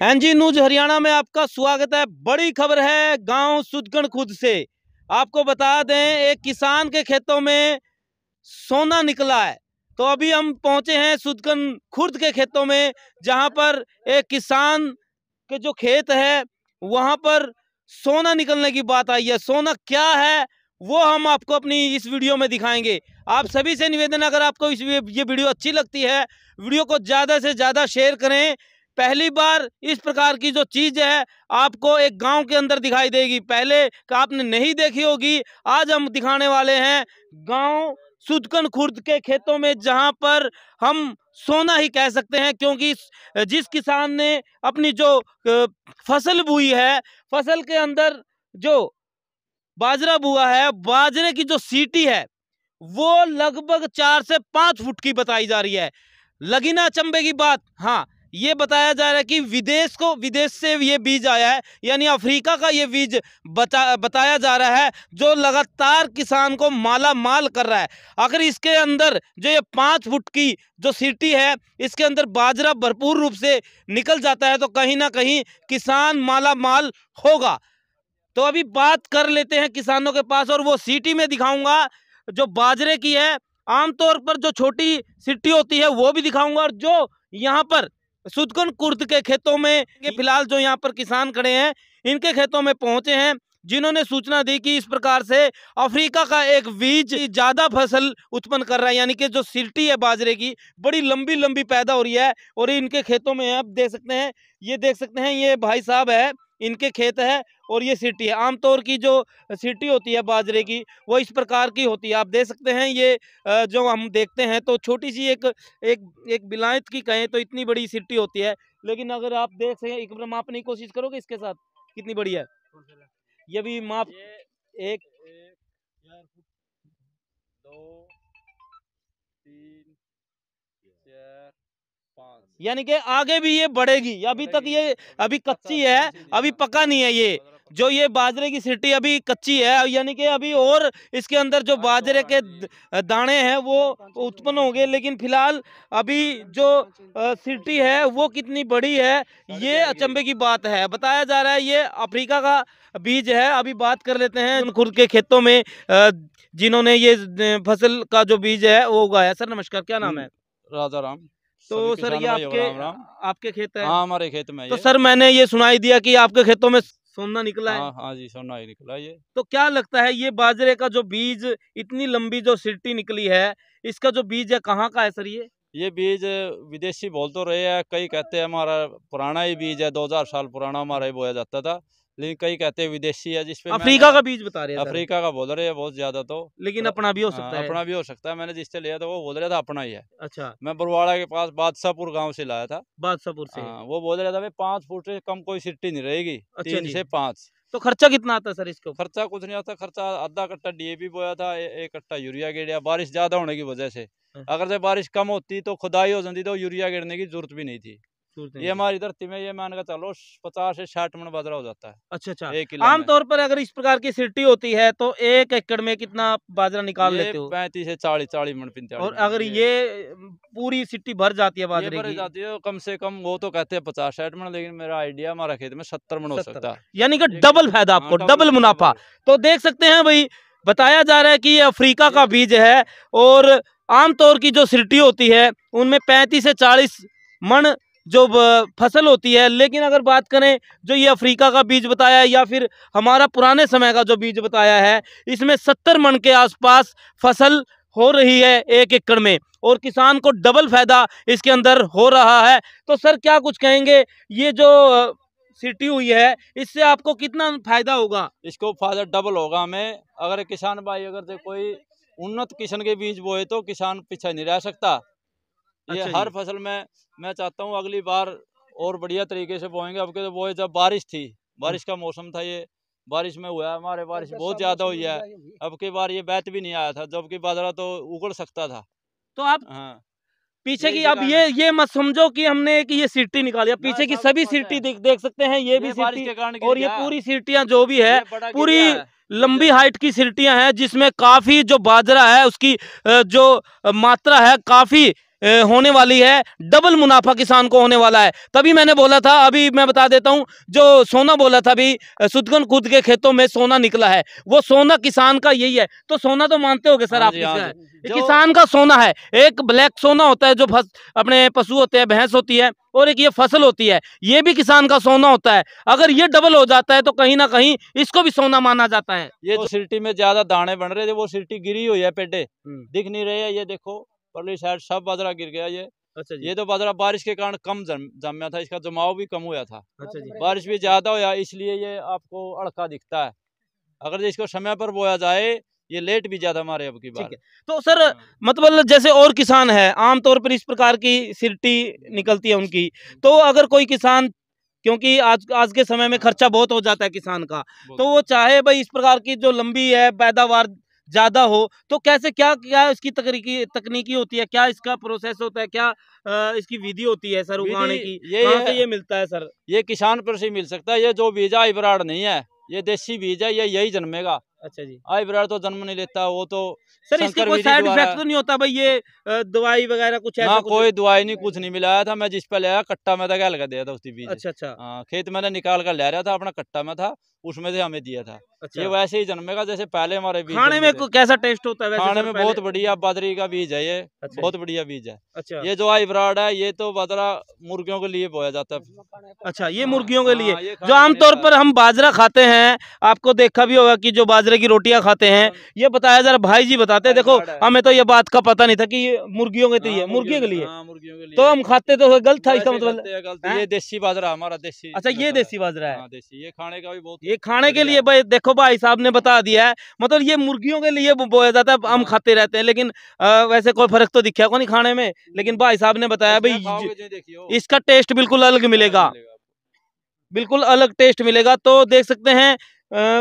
NG news Haryana में आपका स्वागत है। बड़ी खबर है गांव सुदगण खुर्द से। आपको बता दें, एक किसान के खेतों में सोना निकला है। तो अभी हम पहुंचे हैं सुदगण खुर्द के खेतों में, जहां पर एक किसान के जो खेत है वहां पर सोना निकलने की बात आई है। सोना क्या है वो हम आपको अपनी इस वीडियो में दिखाएंगे। आप सभी से निवेदन, अगर आपको ये वीडियो अच्छी लगती है, वीडियो को ज़्यादा से ज़्यादा शेयर करें। पहली बार इस प्रकार की जो चीज़ है आपको एक गांव के अंदर दिखाई देगी, पहले आपने नहीं देखी होगी। आज हम दिखाने वाले हैं गांव सुदगण खुर्द के खेतों में, जहां पर हम सोना ही कह सकते हैं, क्योंकि जिस किसान ने अपनी जो फसल बोई है, फसल के अंदर जो बाजरा बुआ है, बाजरे की जो सीटी है वो लगभग 4 से 5 फुट की बताई जा रही है। लगी ना अचंभे की बात? हाँ, ये बताया जा रहा है कि विदेश से ये बीज आया है, यानी अफ्रीका का ये बीज बताया जा रहा है, जो लगातार किसान को माला माल कर रहा है। अगर इसके अंदर जो ये 5 फुट की जो सीटी है, इसके अंदर बाजरा भरपूर रूप से निकल जाता है तो कहीं ना कहीं किसान माला माल होगा। तो अभी बात कर लेते हैं किसानों के पास, और वो सीटी में दिखाऊंगा जो बाजरे की है। आमतौर पर जो छोटी सीटी होती है वो भी दिखाऊंगा, और जो यहाँ पर सुदगण खुर्द के खेतों में फिलहाल जो यहाँ पर किसान खड़े हैं, इनके खेतों में पहुंचे हैं, जिन्होंने सूचना दी कि इस प्रकार से अफ्रीका का एक बीज ज्यादा फसल उत्पन्न कर रहा है, यानी कि जो सीटी है बाजरे की बड़ी लंबी लंबी पैदा हो रही है। और इनके खेतों में आप देख सकते हैं, ये देख सकते हैं, ये भाई साहब है, इनके खेत है और ये सीटी है। आमतौर की जो सीटी होती है बाजरे की वो इस प्रकार की होती है। आप देख सकते हैं, ये जो हम देखते हैं तो छोटी सी एक बिलायत की कहें तो इतनी बड़ी सीटी होती है, लेकिन अगर आप देख सकें, एक बार मापने की कोशिश करोगे इसके साथ कितनी बड़ी है, ये भी माप, 1 2 3 4 5, यानी कि आगे भी ये बढ़ेगी। अभी तक ये अभी कच्ची है, अभी पका नहीं है। ये जो ये बाजरे की सीटी अभी कच्ची है, यानी कि अभी और इसके अंदर जो बाजरे के दाने हैं वो उत्पन्न होंगे। लेकिन फिलहाल अभी जो सीटी है वो कितनी बड़ी है ये अचंभे की बात है। बताया जा रहा है ये अफ्रीका का बीज है। अभी बात कर लेते हैं खुर्द के खेतों में जिन्होंने ये फसल का जो बीज है वो उगाया। सर नमस्कार, क्या नाम है? राजा राम। तो सर ये आपके खेत है? हाँ, हमारे खेत में। तो सर मैंने ये सुनाई दिया कि आपके खेतों में सोना निकला है। हाँ जी, सोना ही निकला ये। तो क्या लगता है ये बाजरे का जो बीज, इतनी लंबी जो सीटी निकली है, इसका जो बीज है कहाँ का है सर? ये बीज विदेशी बोल तो रहे हैं, कई कहते हैं हमारा पुराना ही बीज है, 2000 साल पुराना हमारा ही बोया जाता था, लेकिन कई कहते हैं विदेशी है। जिसपे अफ्रीका का बीज बता रहे हैं? अफ्रीका का बोल रहे हैं बहुत ज्यादा। तो लेकिन अपना भी हो सकता है? अपना भी हो सकता है। मैंने जिससे लिया था वो बोल रहा था अपना ही है। अच्छा। मैं बरवाड़ा के पास बादशाहपुर गांव से लाया था। बादशाहपुर से? वो बोल रहा था भाई 5 फुट से कम कोई सिट्टी नहीं रहेगी। 3 से 5। तो खर्चा कितना आता है सर इसको? खर्चा कुछ नहीं आता। खर्चा आधा कट्टा डीएपी बोया था, 1 कट्टा यूरिया गिरा। बारिश ज्यादा होने की वजह से, अगर से बारिश कम होती तो खुदाई हो जाती तो यूरिया गिरने की जरूरत भी नहीं थी। ये हमारी धरती में ये मान के चलो 50 से 60 मन बाजरा हो जाता है। अच्छा। आमतौर पर अगर इस प्रकार की सीटी होती है तो 1 एकड़ में कितना बाजरा निकाल लेते हो? 35 से 40 मन 45। और अगर ये पूरी सीटी भर जाती है बाजरे की? जाती है कम से कम, वो तो कहते हैं 50-60 मन, लेकिन मेरा आइडिया हमारा खेत में 70 मन हो सकता है। यानी कि डबल फायदा आपको, डबल मुनाफा। तो देख सकते हैं भाई, बताया जा रहा है कि ये अफ्रीका का बीज है, और आमतौर की जो सीटी होती है उनमें 35 से 40 मन जो फसल होती है। लेकिन अगर बात करें जो ये अफ्रीका का बीज बताया है या फिर हमारा पुराने समय का जो बीज बताया है, इसमें 70 मन के आसपास फसल हो रही है 1 एकड़ में, और किसान को डबल फायदा इसके अंदर हो रहा है। तो सर क्या कुछ कहेंगे, ये जो सीटी हुई है इससे आपको कितना फायदा होगा? इसको फायदा डबल होगा हमें। अगर किसान भाई अगर कोई उन्नत किस्म के बीज बोए तो किसान पीछे नहीं रह सकता। ये हर फसल में मैं चाहता हूँ अगली बार और बढ़िया तरीके से बोएंगे। अब के तो बोए जब बारिश थी, बारिश का मौसम था, ये बारिश में हुआ है हमारे, बारिश बहुत ज्यादा हुई है। अब की बार ये बैत भी नहीं आया था, जबकि बाजरा तो उगड़ सकता था। तो आप पीछे की अब ये मत समझो कि हमने कि ये सीटी निकाली, पीछे की सभी सीटी देख सकते हैं, ये भी सीटी, और ये पूरी सीटियां जो भी है पूरी लंबी हाइट की सीटियां हैं, जिसमें काफी जो बाजरा है उसकी जो मात्रा है काफी होने वाली है, डबल मुनाफा किसान को होने वाला है। तभी मैंने बोला था, अभी मैं बता देता हूं, जो सोना बोला था अभी, सुदगन खुद के खेतों में सोना निकला है, वो सोना किसान का यही है। तो सोना तो मानते होगे सर हाँ आप जी, किसका हाँ है? जी। ये किसान का सोना है। एक ब्लैक सोना होता है जो अपने पशु होते हैं, भैंस होती है, और एक ये फसल होती है, ये भी किसान का सोना होता है। अगर ये डबल हो जाता है तो कहीं ना कहीं इसको भी सोना माना जाता है। ये जो सिरटी में ज्यादा दाने बन रहे थे, वो सिरटी गिरी हुई है, पेडे दिख नहीं रहे हैं। ये देखो परली साइड सब बाजरा गिर गया। ये अच्छा जी। ये तो बाजरा बारिश के कारण कम जमया था, इसका जमाव भी कम हुआ था। अच्छा जी। बारिश भी ज्यादा हुआ, इसलिए ये आपको अड़का दिखता है। अगर इसको समय पर बोया जाए, ये लेट भी ज्यादा मारे अब की बार। ठीक है। तो सर मतलब जैसे और किसान है, आमतौर पर इस प्रकार की सिरटी निकलती है उनकी, तो अगर कोई किसान, क्योंकि आज आज के समय में खर्चा बहुत हो जाता है किसान का, तो वो चाहे भाई इस प्रकार की जो लंबी है पैदावार ज्यादा हो, तो कैसे क्या क्या इसकी तकनीकी होती है, क्या इसका प्रोसेस होता है, क्या इसकी विधि होती है सर उगाने की, कहाँ से ये मिलता है सर? ये किसान पर से मिल सकता है। ये जो बीज है हाइब्रिड नहीं है, ये देसी बीज है, ये यही जन्मेगा। अच्छा जी। हाइब्रिड तो जन्म नहीं लेता, वो तो सर इसके कोई साइड इफेक्ट तो नहीं होता भाई, ये दवाई वगैरह कुछ ऐसा? ना कोई दवाई नहीं, कुछ नहीं मिलाया था। मैं जिस पे ले आया कट्टा में था, क्या लगा दिया था उसकी बीज। अच्छा अच्छा। हाँ, खेत मैंने निकाल कर ले रहा था, अपना कट्टा में था, उसमें से हमें दिया था। अच्छा। ये वैसे ही जन्मेगा जैसे पहले हमारे बीज खाने में कैसा टेस्ट होता है वैसे? खाने में बहुत बढ़िया, बाजरी का बीज है ये। अच्छा। बहुत बढ़िया बीज है। अच्छा। ये जो हाइब्रिड है, ये तो बाजरा मुर्गियों के लिए बोया जाता है। अच्छा, ये मुर्गियों के लिए। ये जो आमतौर पर हम बाजरा खाते हैं, आपको देखा भी होगा कि जो बाजरे की रोटियां खाते हैं, ये बताया जरा भाई जी बताते हैं। देखो हमें तो ये बात का पता नहीं था कि ये मुर्गियों के लिए, मुर्गियों के लिए, तो हम खाते तो गलत था इसका मतलब। ये देसी बाजरा हमारा, देसी। अच्छा, ये देसी बाजरा है। देसी, ये खाने का भी बहुत, ये खाने के लिए भाई, देखो भाई साहब ने बता दिया है, मतलब ये मुर्गियों के लिए बोया जाता है, हम खाते रहते हैं, लेकिन वैसे कोई फर्क तो दिखा को नहीं खाने में, लेकिन भाई साहब ने बताया भाई इसका टेस्ट बिल्कुल अलग मिलेगा, बिल्कुल अलग टेस्ट मिलेगा। तो देख सकते हैं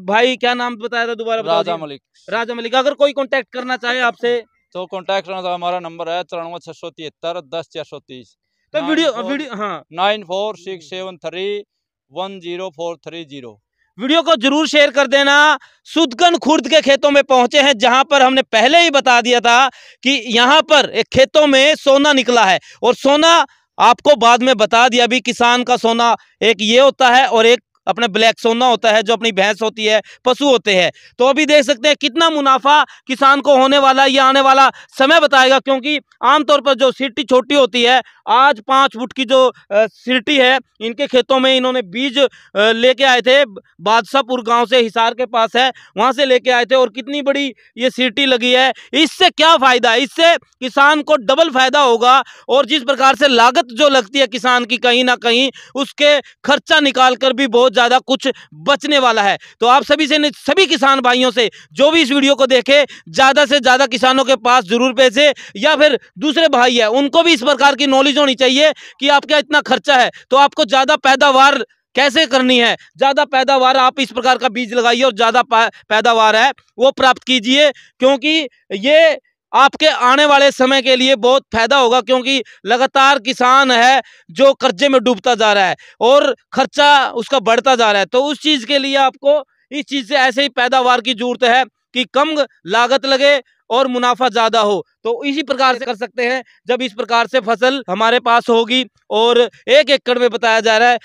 भाई, क्या नाम बताया था दोबारा? राजा मलिक। राजा मलिक। अगर कोई कांटेक्ट करना चाहे आपसे तो कांटेक्ट करना था, हमारा नंबर है 94 673 10 430। तो वीडियो हाँ 9467310430। वीडियो को जरूर शेयर कर देना। सुदगन खुर्द के खेतों में पहुंचे हैं, जहां पर हमने पहले ही बता दिया था कि यहां पर एक खेतों में सोना निकला है, और सोना आपको बाद में बता दिया भी, किसान का सोना एक ये होता है और एक अपने ब्लैक सोना होता है, जो अपनी भैंस होती है, पशु होते हैं। तो अभी देख सकते हैं कितना मुनाफा किसान को होने वाला है, ये आने वाला समय बताएगा। क्योंकि आमतौर पर जो सिरटी छोटी होती है, आज 5 फुट की जो सिरटी है, इनके खेतों में इन्होंने बीज लेके आए थे, बादशाहपुर गांव से, हिसार के पास है, वहां से लेके आए थे, और कितनी बड़ी ये सिरटी लगी है। इससे क्या फायदा है? इससे किसान को डबल फायदा होगा, और जिस प्रकार से लागत जो लगती है किसान की, कहीं ना कहीं उसके खर्चा निकाल कर भी बहुत ज्यादा कुछ बचने वाला है। तो आप सभी किसान भाइयों से, जो भी इस वीडियो को देखे, ज्यादा से ज्यादा किसानों के पास जरूर भेजे, या फिर दूसरे भाई है उनको भी इस प्रकार की नॉलेज होनी चाहिए कि आपका इतना खर्चा है तो आपको ज्यादा पैदावार कैसे करनी है। ज्यादा पैदावार, आप इस प्रकार का बीज लगाइए और ज्यादा पैदावार है वो प्राप्त कीजिए, क्योंकि ये आपके आने वाले समय के लिए बहुत फायदा होगा। क्योंकि लगातार किसान है जो कर्जे में डूबता जा रहा है और खर्चा उसका बढ़ता जा रहा है, तो उस चीज के लिए आपको इस चीज से ऐसे ही पैदावार की जरूरत है कि कम लागत लगे और मुनाफा ज्यादा हो। तो इसी प्रकार से कर सकते हैं जब इस प्रकार से फसल हमारे पास होगी, और 1 एकड़ में बताया जा रहा है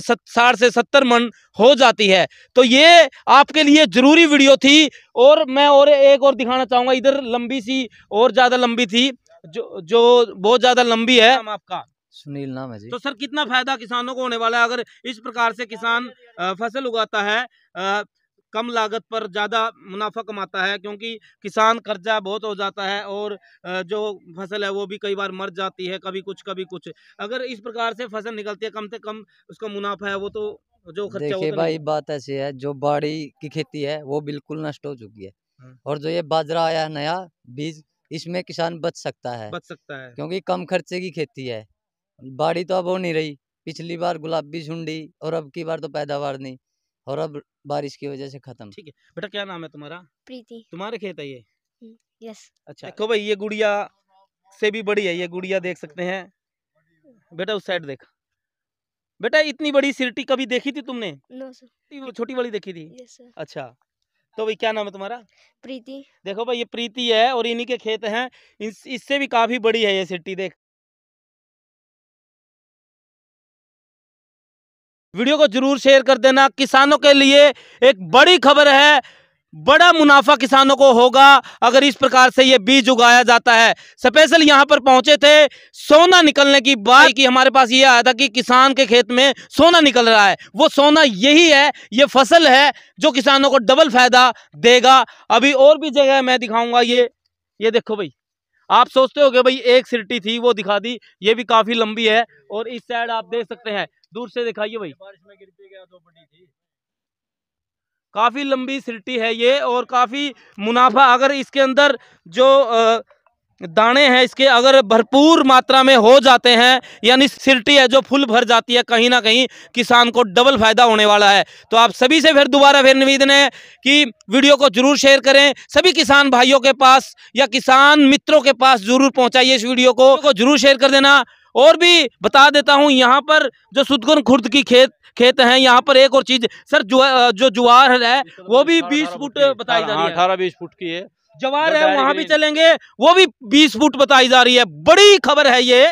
60 से 70 मन हो जाती है। तो ये आपके लिए जरूरी वीडियो थी। और मैं एक और दिखाना चाहूंगा, इधर लंबी सी और ज्यादा लंबी थी, जो बहुत ज्यादा लंबी है। नाम आपका? सुनील नाम है जी। तो सर कितना फायदा किसानों को होने वाला है अगर इस प्रकार से किसान फसल उगाता है, कम लागत पर ज्यादा मुनाफा कमाता है? क्योंकि किसान कर्जा बहुत हो जाता है, और जो फसल है वो भी कई बार मर जाती है, कभी कुछ कभी कुछ। अगर इस प्रकार से फसल निकलती है, कम से कम उसका मुनाफा है वो तो जो खर्चा देखिए तो भाई, बात ऐसी है, जो बाड़ी की खेती है वो बिल्कुल नष्ट हो चुकी है, और जो ये बाजरा आया है नया बीज, इसमें किसान बच सकता है, क्योंकि कम खर्चे की खेती है। बाड़ी तो अब हो नहीं रही, पिछली बार गुलाबी सुंडी, और अब की बार तो पैदावार नहीं, और अब बारिश की वजह से खत्म। ठीक है बेटा, क्या नाम है तुम्हारा? प्रीति। तुम्हारे खेत है ये? यस। अच्छा, देखो भाई, ये गुड़िया से भी बड़ी है, ये गुड़िया देख सकते हैं। बेटा उस साइड देख। बेटा इतनी बड़ी सिरटी कभी देखी थी तुमने? No sir. छोटी वाली देखी थी? Yes sir. अच्छा, तो भाई क्या नाम है तुम्हारा? प्रीति। देखो भाई ये प्रीति है और इन्हीं के खेत हैं। इससे भी काफी बड़ी है ये सिट्टी। देख, वीडियो को जरूर शेयर कर देना। किसानों के लिए एक बड़ी खबर है, बड़ा मुनाफा किसानों को होगा अगर इस प्रकार से ये बीज उगाया जाता है। स्पेशल यहाँ पर पहुंचे थे, सोना निकलने की बात कि हमारे पास ये आया था कि किसान के खेत में सोना निकल रहा है। वो सोना यही है, ये फसल है जो किसानों को डबल फायदा देगा। अभी और भी जगह मैं दिखाऊंगा। ये देखो भाई, आप सोचते होगे भाई एक सिरटी थी वो दिखा दी, ये भी काफी लंबी है। और इस साइड आप देख सकते हैं, दूर से दिखाइए भाई, बारिश में गिर पे गया तो बड़ी थी। काफी लंबी सिरटी है ये और काफी मुनाफा अगर इसके अंदर जो दाने हैं इसके अगर भरपूर मात्रा में हो जाते हैं, यानी सिरटी है जो फुल भर जाती है, कहीं ना कहीं किसान को डबल फायदा होने वाला है। तो आप सभी से फिर दोबारा निवेदन है कि वीडियो को जरूर शेयर करें, सभी किसान भाइयों के पास या किसान मित्रों के पास जरूर पहुंचाइए इस वीडियो को जरूर शेयर कर देना। और भी बता देता हूं, यहाँ पर जो सुदगुन खुर्द की खेत हैं, यहाँ पर एक और चीज सर, जो ज्वार है वो भी 20 फुट बताई जा रही है। 18-20 फुट की है। ज्वार है वहां भी चलेंगे, वो भी 20 फुट बताई जा रही है। बड़ी खबर है ये।